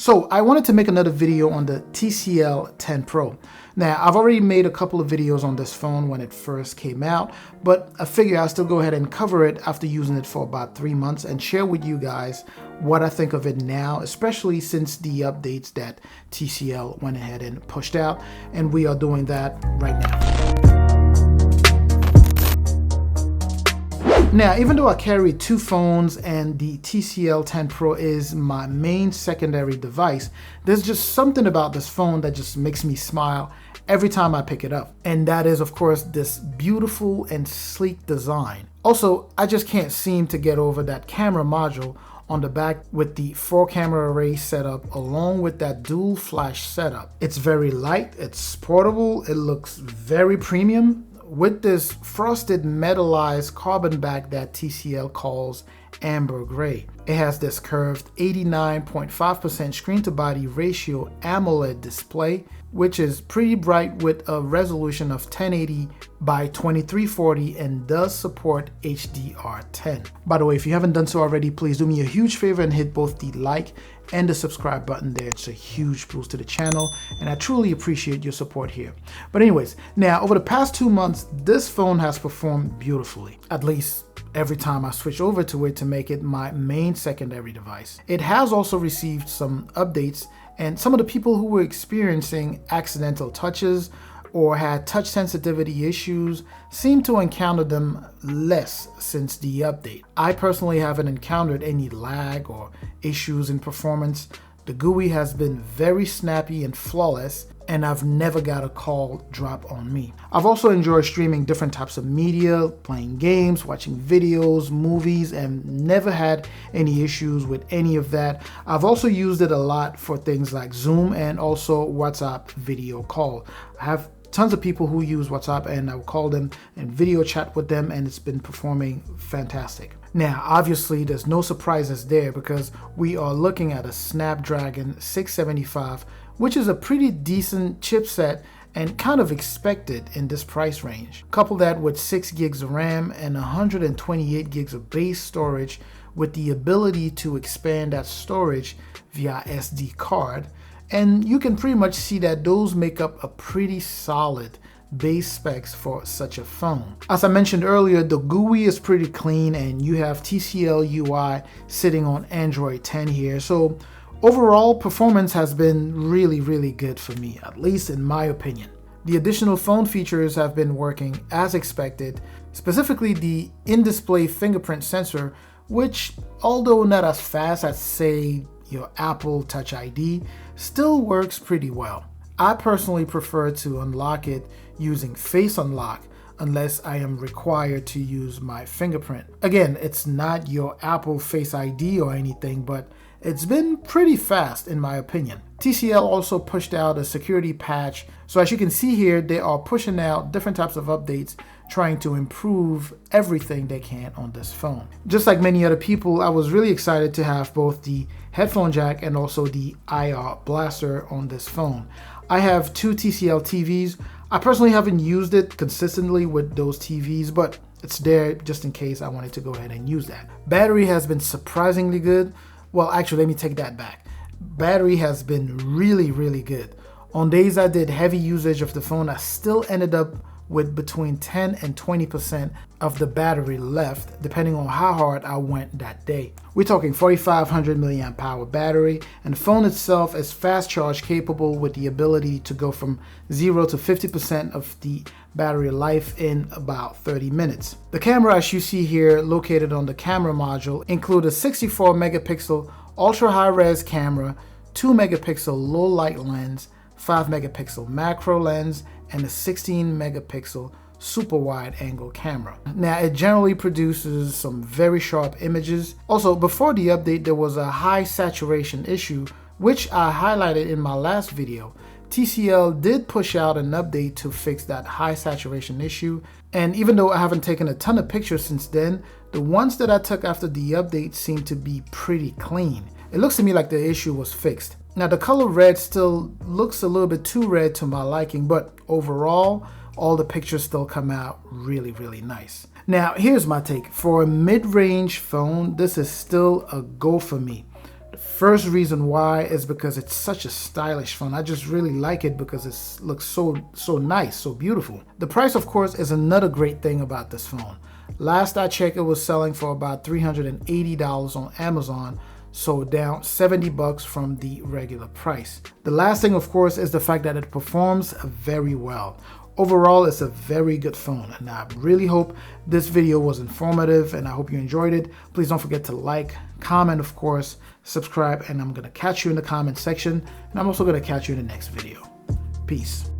So I wanted to make another video on the TCL 10 Pro. Now, I've already made a couple of videos on this phone when it first came out, but I figure I'll still go ahead and cover it after using it for about 3 months and share with you guys what I think of it now, especially since the updates that TCL went ahead and pushed out, and we are doing that right now. Now, even though I carry two phones and the TCL 10 Pro is my main secondary device, there's just something about this phone that just makes me smile every time I pick it up. And that is, of course, this beautiful and sleek design. Also, I just can't seem to get over that camera module on the back with the 4-camera array setup along with that dual flash setup. It's very light, it's portable, it looks very premium, with this frosted metallized carbon back that TCL calls amber gray. It has this curved 89.5% screen to body ratio AMOLED display, which is pretty bright with a resolution of 1080 by 2340 and does support HDR10. By the way, if you haven't done so already, please do me a huge favor and hit both the like and the subscribe button there. It's a huge boost to the channel and I truly appreciate your support here. But anyways, now over the past 2 months, this phone has performed beautifully, at least every time I switch over to it to make it my main secondary device. It has also received some updates, and some of the people who were experiencing accidental touches or had touch sensitivity issues seem to encounter them less since the update. I personally haven't encountered any lag or issues in performance. The GUI has been very snappy and flawless, and I've never got a call drop on me. I've also enjoyed streaming different types of media, playing games, watching videos, movies, and never had any issues with any of that. I've also used it a lot for things like Zoom and also WhatsApp video call. I have tons of people who use WhatsApp and I will call them and video chat with them, and it's been performing fantastic. Now, obviously, there's no surprises there because we are looking at a Snapdragon 675, which is a pretty decent chipset and kind of expected in this price range. Couple that with 6 gigs of RAM and 128 gigs of base storage with the ability to expand that storage via SD card, and you can pretty much see that those make up a pretty solid base specs for such a phone. As I mentioned earlier, the GUI is pretty clean and you have TCL UI sitting on Android 10 here. So overall, performance has been really good for me, at least in my opinion. The additional phone features have been working as expected, specifically the in-display fingerprint sensor, which, although not as fast as, say, your Apple Touch ID, still works pretty well. I personally prefer to unlock it using Face Unlock unless I am required to use my fingerprint. Again, it's not your Apple Face ID or anything, but it's been pretty fast in my opinion. TCL also pushed out a security patch, so as you can see here, they are pushing out different types of updates trying to improve everything they can on this phone. Just like many other people, I was really excited to have both the headphone jack and also the IR blaster on this phone. I have two TCL TVs. I personally haven't used it consistently with those TVs, but it's there just in case I wanted to go ahead and use that. Battery has been surprisingly good. Well, actually, let me take that back. Battery has been really good. On days I did heavy usage of the phone, I still ended up with between 10 and 20% of the battery left, depending on how hard I went that day. We're talking 4,500 milliamp hour battery, and the phone itself is fast charge capable with the ability to go from 0 to 50% of the battery life in about 30 minutes. The camera, as you see here, located on the camera module, include a 64 megapixel ultra high res camera, 2 megapixel low light lens, 5 megapixel macro lens, and a 16 megapixel super wide angle camera. Now, it generally produces some very sharp images. Also, before the update, there was a high saturation issue, which I highlighted in my last video. TCL did push out an update to fix that high saturation issue, and even though I haven't taken a ton of pictures since then, the ones that I took after the update seem to be pretty clean. It looks to me like the issue was fixed. Now, the color red still looks a little bit too red to my liking, but overall, all the pictures still come out really nice. Now, here's my take. For a mid-range phone, this is still a go for me. The first reason why is because it's such a stylish phone. I just really like it because it looks so nice, so beautiful. The price, of course, is another great thing about this phone. Last I checked, it was selling for about $380 on Amazon, so down 70 bucks from the regular price. The last thing, of course, is the fact that it performs very well. Overall, it's a very good phone, and I really hope this video was informative, and I hope you enjoyed it. Please don't forget to like, comment, of course, subscribe, and I'm going to catch you in the comment section, and I'm also going to catch you in the next video. Peace.